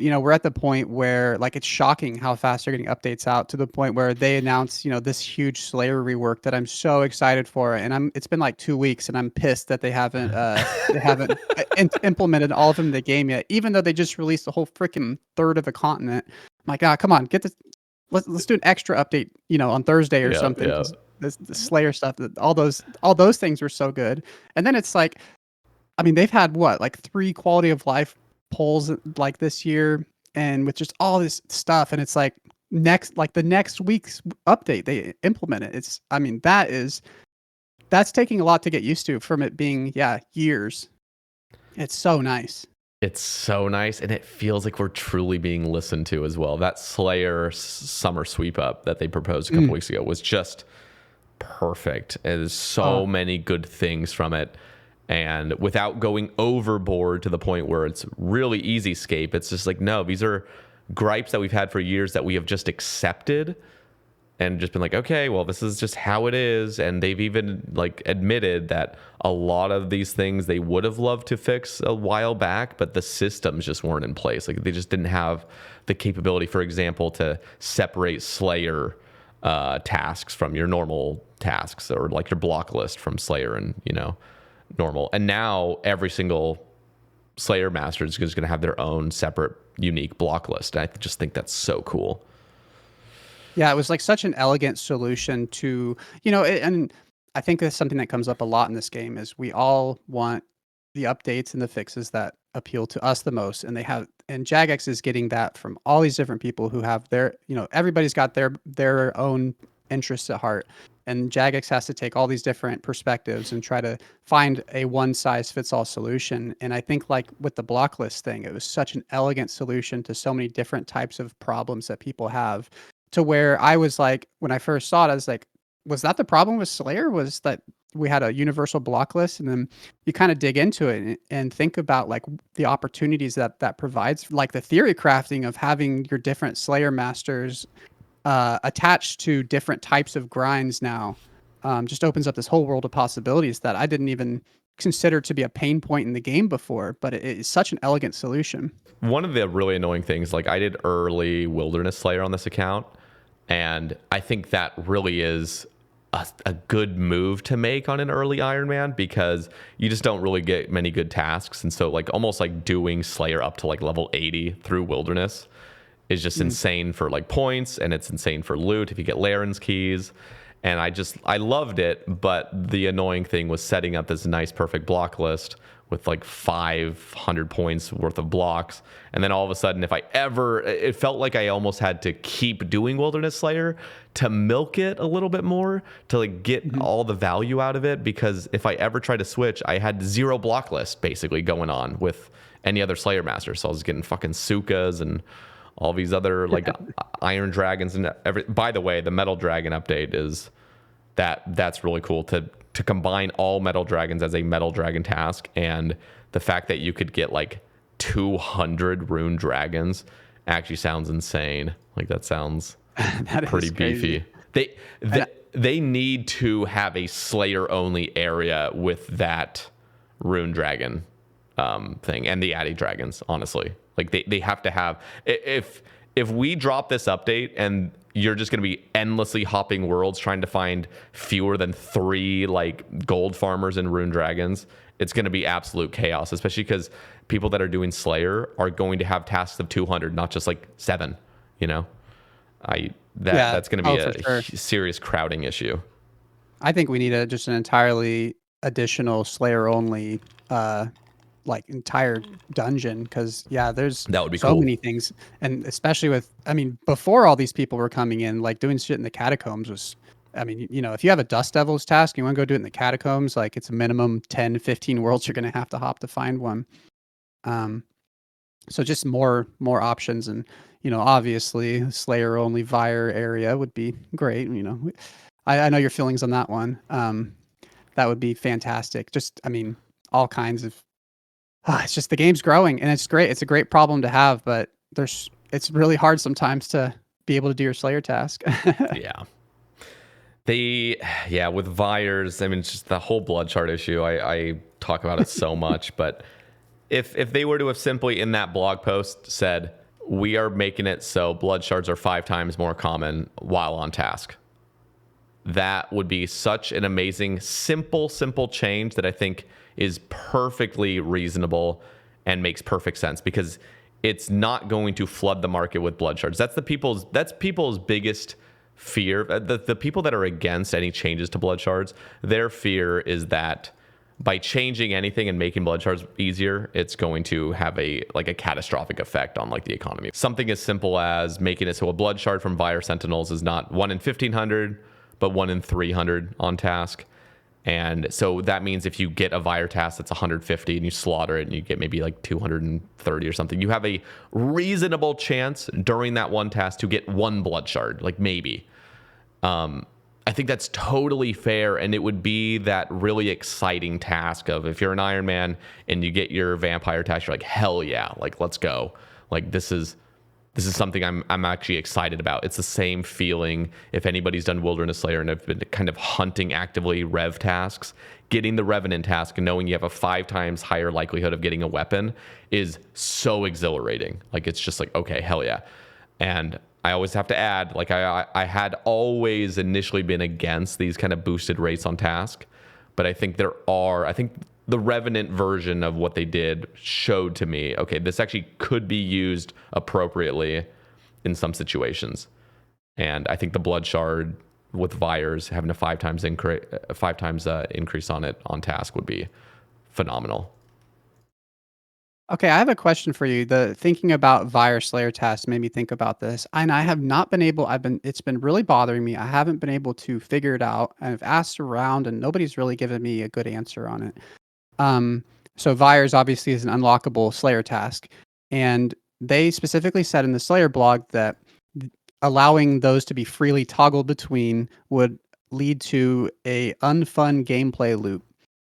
we're at the point where like it's shocking how fast they're getting updates out to the point where they announce, this huge Slayer rework that I'm so excited for. And it's been like 2 weeks and I'm pissed that they haven't implemented all of them in the game yet, even though they just released a whole freaking third of the continent. I'm like, come on, get this. Let's do an extra update, on Thursday or Yeah, something. yeah. The Slayer stuff, all those things were so good. And then it's like, I mean, they've had what, like 3 quality of life polls like this year, and with just all this stuff, and it's like the next week's update they implement it. I mean, that's taking a lot to get used to from it being years. It's so nice. It's so nice, and it feels like we're truly being listened to as well. That Slayer summer sweep up that they proposed a couple weeks ago was just perfect. There's so many good things from it. And without going overboard to the point where it's really easy scape, it's just like, no, these are gripes that we've had for years that we have just accepted and just been like, okay, well, this is just how it is. And they've even like admitted that a lot of these things they would have loved to fix a while back, but the systems just weren't in place. Like they just didn't have the capability, for example, to separate Slayer tasks from your normal tasks, or like your block list from Slayer and, normal. And now every single Slayer master is just going to have their own separate unique block list. And I just think that's so cool. Yeah, it was like such an elegant solution to, and I think that's something that comes up a lot in this game is we all want the updates and the fixes that appeal to us the most. And Jagex is getting that from all these different people who have everybody's got their own interests at heart. And Jagex has to take all these different perspectives and try to find a one-size-fits-all solution. And I think like with the block list thing, it was such an elegant solution to so many different types of problems that people have, to where I was like, when I first saw it, I was like, was that the problem with Slayer? Was that we had a universal block list? And then you kind of dig into it and think about like the opportunities that provides, like the theory crafting of having your different Slayer masters attached to different types of grinds now, just opens up this whole world of possibilities that I didn't even consider to be a pain point in the game before, but it is such an elegant solution. One of the really annoying things, like I did early Wilderness Slayer on this account, and I think that really is a good move to make on an early Iron Man, because you just don't really get many good tasks. And so like almost like doing Slayer up to like level 80 through Wilderness is just insane for like points, and it's insane for loot if you get Laren's keys. And I loved it, but the annoying thing was setting up this nice perfect block list with like 500 points worth of blocks, and then all of a sudden it felt like I almost had to keep doing Wilderness Slayer to milk it a little bit more to like get all the value out of it, because if I ever tried to switch, I had 0 block list basically going on with any other Slayer master. So I was getting fucking Sukas and all these other like Iron Dragons and by the way, the Metal Dragon update is that's really cool to combine all Metal Dragons as a Metal Dragon task, and the fact that you could get like 200 Rune Dragons actually sounds insane. Like that sounds pretty beefy. They need to have a Slayer only area with that Rune Dragon thing and the Addy Dragons, honestly. Like they have to have, if we drop this update and you're just going to be endlessly hopping worlds trying to find fewer than 3 like gold farmers and Rune Dragons, it's going to be absolute chaos, especially because people that are doing Slayer are going to have tasks of 200, not just like 7, that's going to be a serious crowding issue. I think we need just an entirely additional Slayer only like entire dungeon, because there's that would be so cool. many things, and especially before all these people were coming in, like doing shit in the catacombs was, if you have a Dust Devils task, you want to go do it in the catacombs, like it's a minimum 10-15 worlds you're going to have to hop to find one. So just more options, and obviously Slayer only Vire area would be great. I know your feelings on that one. That would be fantastic. Just all kinds of it's just the game's growing, and it's great. It's a great problem to have, but it's really hard sometimes to be able to do your Slayer task. With Vires, it's just the whole Bloodshard issue. I talk about it so much, but if they were to have simply in that blog post said, we are making it so blood shards are 5 times more common while on task. That would be such an amazing, simple change that I think is perfectly reasonable and makes perfect sense, because it's not going to flood the market with blood shards. That's people's biggest fear. The people that are against any changes to blood shards, their fear is that by changing anything and making blood shards easier, it's going to have a catastrophic effect on like the economy. Something as simple as making it so a blood shard from Fire Sentinels is not 1 in 1,500, but 1 in 300 on task. And so that means if you get a Vire task that's 150 and you slaughter it and you get maybe like 230 or something, you have a reasonable chance during that one task to get 1 blood shard, like maybe. I think that's totally fair, and it would be that really exciting task of, if you're an Iron Man and you get your vampire task, you're like, hell yeah, like let's go. Like this is something I'm actually excited about. It's the same feeling if anybody's done Wilderness Slayer and have been kind of hunting actively Rev tasks. Getting the Revenant task and knowing you have a 5 times higher likelihood of getting a weapon is so exhilarating. Like it's just like, okay, hell yeah. And I always have to add, like I had always initially been against these kind of boosted rates on task, but I think the Revenant version of what they did showed to me, okay, this actually could be used appropriately in some situations. And I think the Blood Shard with Vires having a 5 times increase on it on task would be phenomenal. Okay, I have a question for you. The thinking about Vire Slayer tasks made me think about this, and I have not been able. It's been really bothering me. I haven't been able to figure it out. I've asked around, and nobody's really given me a good answer on it. So Vires obviously is an unlockable Slayer task, and they specifically said in the Slayer blog that allowing those to be freely toggled between would lead to a unfun gameplay loop.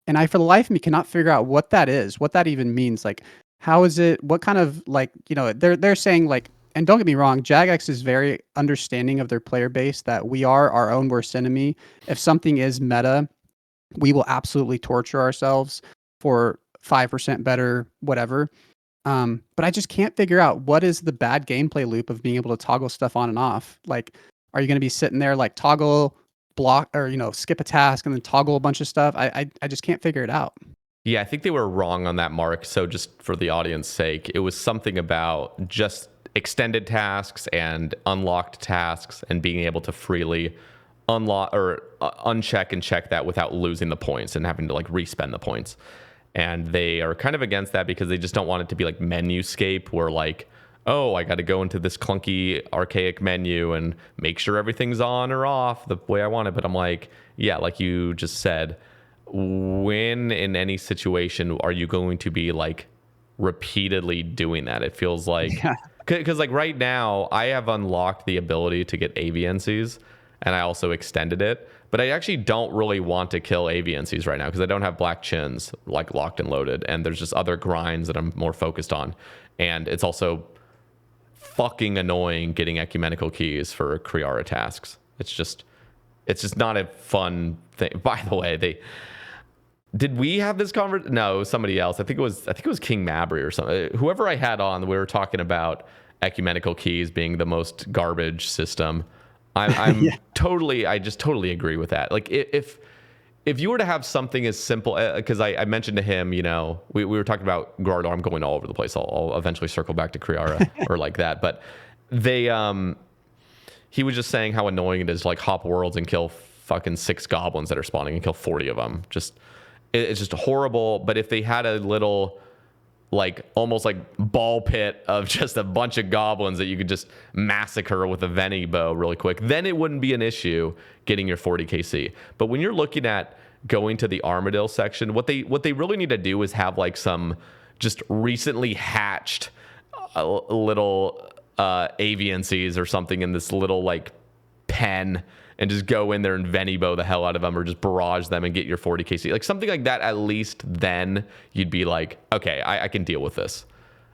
And I, for the life of me, cannot figure out what that is, what that even means. Like, how is it? What kind of like, they're saying like, and don't get me wrong, Jagex is very understanding of their player base that we are our own worst enemy. If something is meta, we will absolutely torture ourselves for 5% better, whatever. But I just can't figure out what is the bad gameplay loop of being able to toggle stuff on and off. Like, are you going to be sitting there like toggle block or skip a task and then toggle a bunch of stuff? I just can't figure it out. Yeah, I think they were wrong on that, Mark. So just for the audience sake, it was something about just extended tasks and unlocked tasks and being able to freely unlock or uncheck and check that without losing the points and having to like respend the points. And they are kind of against that because they just don't want it to be like menuscape where like, oh, I got to go into this clunky archaic menu and make sure everything's on or off the way I want it. But I'm like, yeah, like you just said, when in any situation are you going to be like repeatedly doing that? It feels like, because like right now I have unlocked the ability to get AVNCs and I also extended it, but I actually don't really want to kill AVNCs right now because I don't have black chins like locked and loaded, and there's just other grinds that I'm more focused on. And it's also fucking annoying getting ecumenical keys for Kriara tasks. It's just not a fun thing. By the way, did we have this conversation? No, it was somebody else. I think it was King Mabry or something. Whoever I had on, we were talking about ecumenical keys being the most garbage system. I'm Yeah. I just totally agree with that. Like if you were to have something as simple, because I mentioned to him, we were talking about Grardor. I'm going all over the place. I'll eventually circle back to Kriara or like that. But he was just saying how annoying it is to like hop worlds and kill fucking 6 goblins that are spawning and kill 40 of them. It's just horrible. But if they had a little like almost like ball pit of just a bunch of goblins that you could just massacre with a Veni bow really quick, then it wouldn't be an issue getting your 40 KC. But when you're looking at going to the Armadillo section, what they really need to do is have like some just recently hatched little AVNCs or something in this little like pen, and just go in there and Venibo the hell out of them or just barrage them and get your 40 KC. Like something like that, at least then you'd be like, okay, I can deal with this.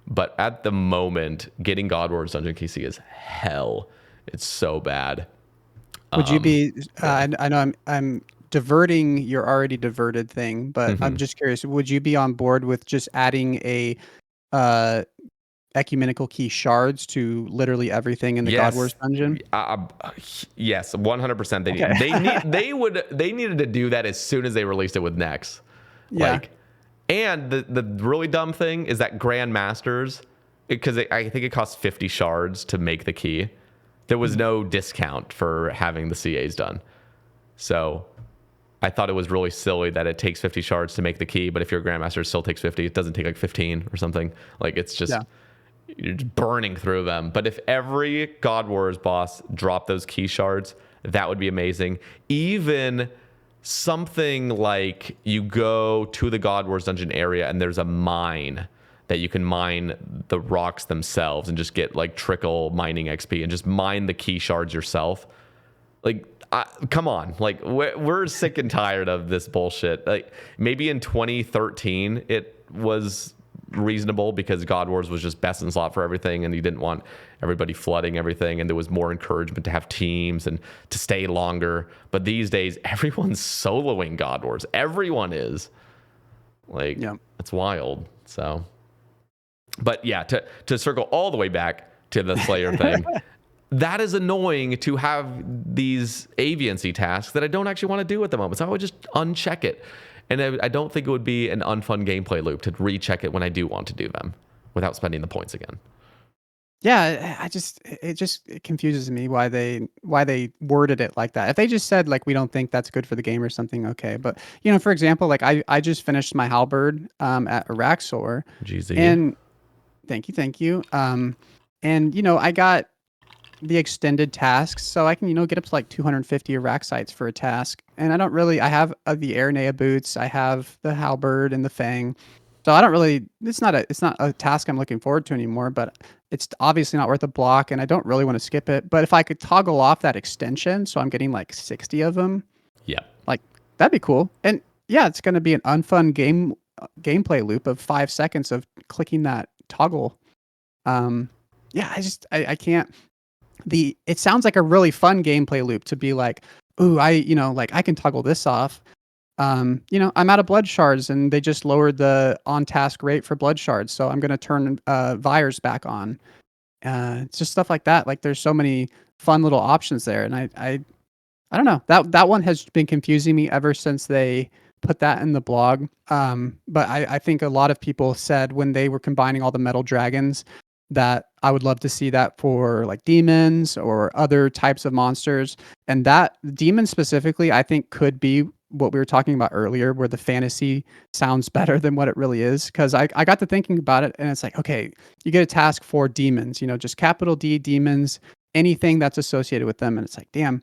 But at the moment, getting God Wars Dungeon KC is hell. It's so bad. Would you be? I know I'm diverting your already diverted thing, but I'm just curious. Would you be on board with just adding a ecumenical key shards to literally everything in the God Wars Yes. dungeon? Yes, 100%. Okay. They needed to do that as soon as they released it with Nex. Yeah. Like, and the really dumb thing is that Grandmasters, because I think it costs 50 shards to make the key. There was no discount for having the CAs done. So I thought it was really silly that it takes 50 shards to make the key, but if you're a Grandmaster, it still takes 50. It doesn't take like 15 or something. Like, it's just, Yeah. you're just burning through them. But if every God Wars boss dropped those key shards, that would be amazing. Even something like you go to the God Wars dungeon area and there's a mine that you can mine the rocks themselves and just get like trickle mining XP and just mine the key shards yourself. Like, come on. Like, we're sick and tired of this bullshit. Like, maybe in 2013 it was reasonable because God Wars was just best in slot for everything and you didn't want everybody flooding everything and there was more encouragement to have teams and to stay longer. But these days everyone's soloing God Wars. Everyone is. Like, Yeah. it's wild. So, but yeah, to circle all the way back to the Slayer thing, that is annoying to have these aviancy tasks that I don't actually want to do at the moment. So I would just uncheck it. And I don't think it would be an unfun gameplay loop to recheck it when I do want to do them without spending the points again. Yeah, it confuses me why they worded it like that. If they just said like we don't think that's good for the game or something, okay. But for example, like I just finished my halberd at Araxor, GZ. and thank you. And I got the extended tasks, so I can get up to like 250 Araxites for a task. And I have the Aranea boots, I have the halberd and the fang. So I don't really. It's not a task I'm looking forward to anymore. But it's obviously not worth a block, and I don't really want to skip it. But if I could toggle off that extension, so I'm getting like 60 of them, Yeah. like that'd be cool. And yeah, it's going to be an unfun gameplay loop of 5 seconds of clicking that toggle. Yeah, I can't. It sounds like a really fun gameplay loop to be like, ooh, like I can toggle this off. I'm out of blood shards and they just lowered the on task rate for blood shards. So I'm going to turn Vires back on. It's just stuff like that. Like there's so many fun little options there. And I don't know, that one has been confusing me ever since they put that in the blog. But I think a lot of people said when they were combining all the metal dragons that I would love to see that for like demons or other types of monsters. And that demon specifically, I think could be what we were talking about earlier, where the fantasy sounds better than what it really is. Cause I got to thinking about it and it's like, okay, you get a task for demons, just capital D demons, anything that's associated with them. And it's like, damn,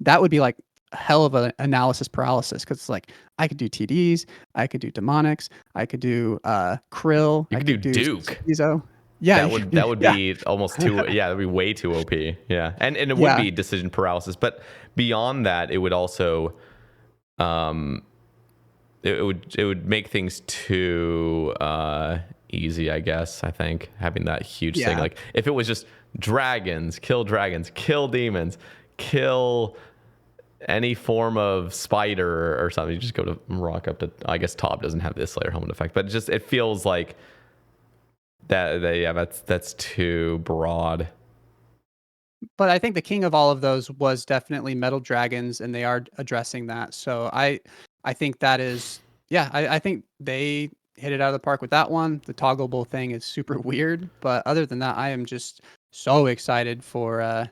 that would be like a hell of an analysis paralysis. Cause it's like, I could do TDs, I could do demonics, I could do Krill, You I could do Duke. Schizo. Yeah, That would be almost too that'd be way too OP. Yeah. And it would be decision paralysis, but beyond that it would also it would make things too easy, I guess. I think having that huge thing, like if it was just dragons, kill demons, kill any form of spider or something, you just go to rock up to, I guess Tob doesn't have this Slayer helmet effect, but it feels like that's too broad. But I think the king of all of those was definitely metal dragons, and they are addressing that. So I think that is, I think they hit it out of the park with that one. The toggleable thing is super weird, but other than that, I am just so excited for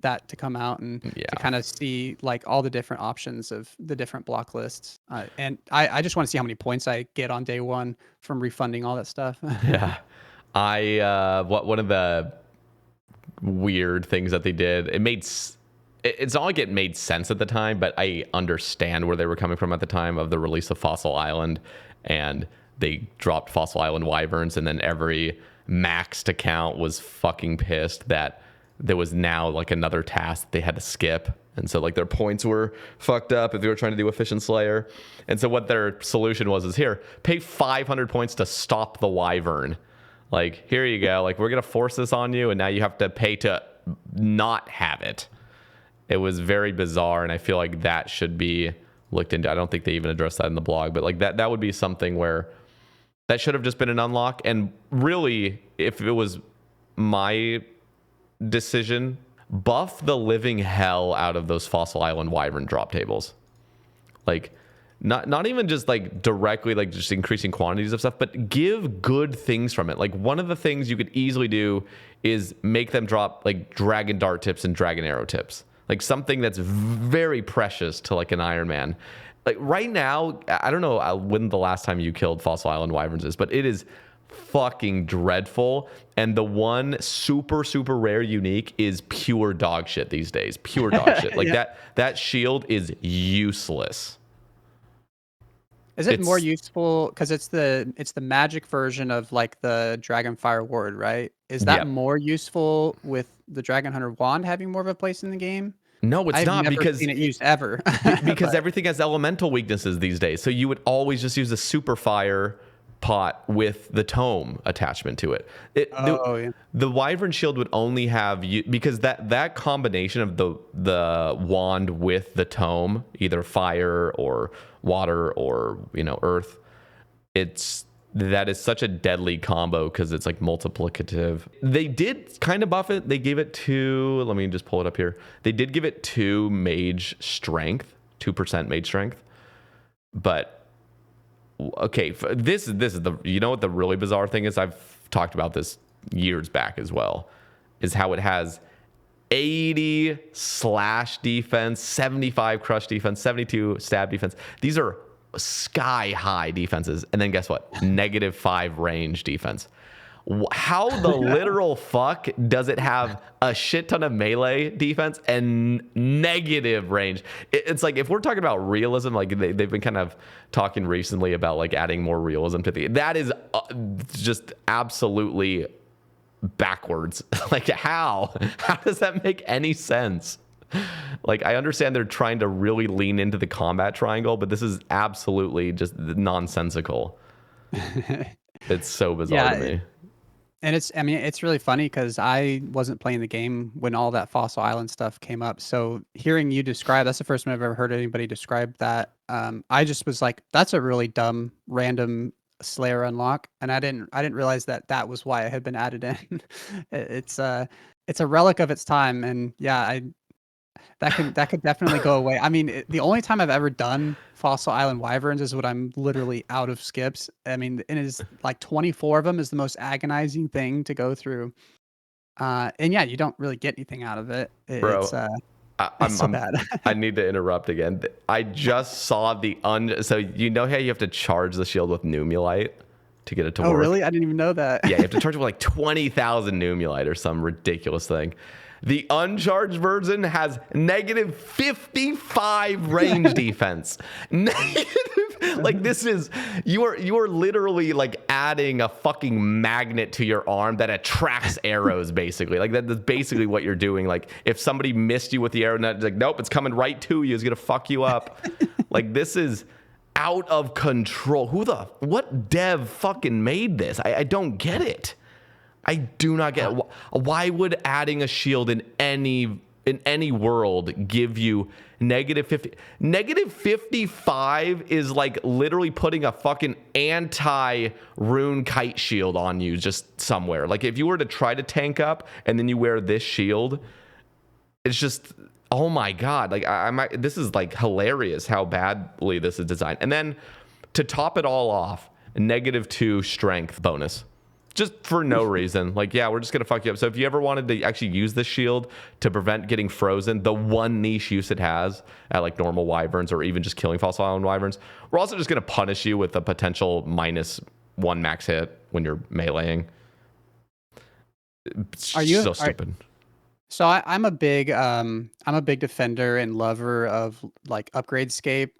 that to come out and to kind of see like all the different options of the different block lists. And I just want to see how many points I get on day one from refunding all that stuff. Yeah. One of the weird things that they did, it's not like it made sense at the time, but I understand where they were coming from at the time of the release of Fossil Island, and they dropped Fossil Island wyverns, and then every maxed account was fucking pissed that there was now like another task they had to skip, and so like their points were fucked up if they were trying to do efficient Slayer. And so what their solution was is, here, pay 500 points to stop the wyvern. Like, here you go. Like, we're going to force this on you, and now you have to pay to not have it. It was very bizarre, and I feel like that should be looked into. I don't think they even addressed that in the blog, but like that would be something where That should have just been an unlock. And really, if it was my decision, buff the living hell out of those Fossil Island wyvern drop tables. Like, not even just like directly like just increasing quantities of stuff, but give good things from it. Like, one of the things you could easily do is make them drop like dragon dart tips and dragon arrow tips, like something that's very precious to like an Iron Man. Like right now, I don't know when the last time you killed Fossil Island wyverns is, but it is fucking dreadful. And the one super rare unique is pure dog shit these days. Pure dog shit. Like Yeah. that shield is useless. Is it more useful because it's the magic version of like the Dragonfire Ward, right? Is that Yep. more useful with the Dragon Hunter wand having more of a place in the game? No, it's I've not, never because seen it used ever. because But, everything has elemental weaknesses these days. So you would always just use a super fire pot with the tome attachment to it. yeah. The wyvern shield would only have you, because that combination of the wand with the tome, either fire or water or earth, that is such a deadly combo because it's like multiplicative. They did kind of buff it. They gave it let me just pull it up here. They did give it 2 mage strength, 2% mage strength. But okay, this is the what the really bizarre thing is. I've talked about this years back as well, is how it has 80 slash defense, 75 crush defense, 72 stab defense. These are sky high defenses, and then guess what? -5 range defense. How the literal fuck does it have a shit ton of melee defense and negative range? It's like, if we're talking about realism, like they've been kind of talking recently about like adding more realism to that is just absolutely backwards. Like, how does that make any sense? Like, I understand they're trying to really lean into the combat triangle, but this is absolutely just nonsensical. It's so bizarre to me. And it's really funny because I wasn't playing the game when all that Fossil Island stuff came up. So hearing you describe, that's the first time I've ever heard anybody describe that. I just was like, that's a really dumb, random Slayer unlock, and I didn't realize that was why it had been added in. It's a relic of its time, and yeah, that could definitely go away. I mean, the only time I've ever done Fossil Island wyverns is when I'm literally out of skips. I mean, it is like 24 of them is the most agonizing thing to go through. And yeah, you don't really get anything out of it. Bro, It's so bad. I need to interrupt again. I just saw so how you have to charge the shield with Numulite to get it to work? Oh, really? I didn't even know that. Yeah, you have to charge it with like 20,000 Numulite or some ridiculous thing. The uncharged version has -55 range defense. Like, this is, you are literally like adding a fucking magnet to your arm that attracts arrows, basically. Like, that's basically what you're doing. Like, if somebody missed you with the arrow, like, nope, it's coming right to you. It's gonna fuck you up. Like, this is out of control. What dev fucking made this? I don't get it. I do not get it. Why would adding a shield in any world give you -50? -55 is like literally putting a fucking anti-rune kite shield on you just somewhere. Like, if you were to try to tank up and then you wear this shield, it's just, oh my god. Like, this is like hilarious how badly this is designed. And then to top it all off, -2 strength bonus. Just for no reason. Like, yeah, we're just going to fuck you up. So if you ever wanted to actually use this shield to prevent getting frozen, the one niche use it has at like normal wyverns or even just killing Fossil Island wyverns, we're also just going to punish you with a potential -1 max hit when you're meleeing. It's so stupid. So I'm a big defender and lover of like Upgradescape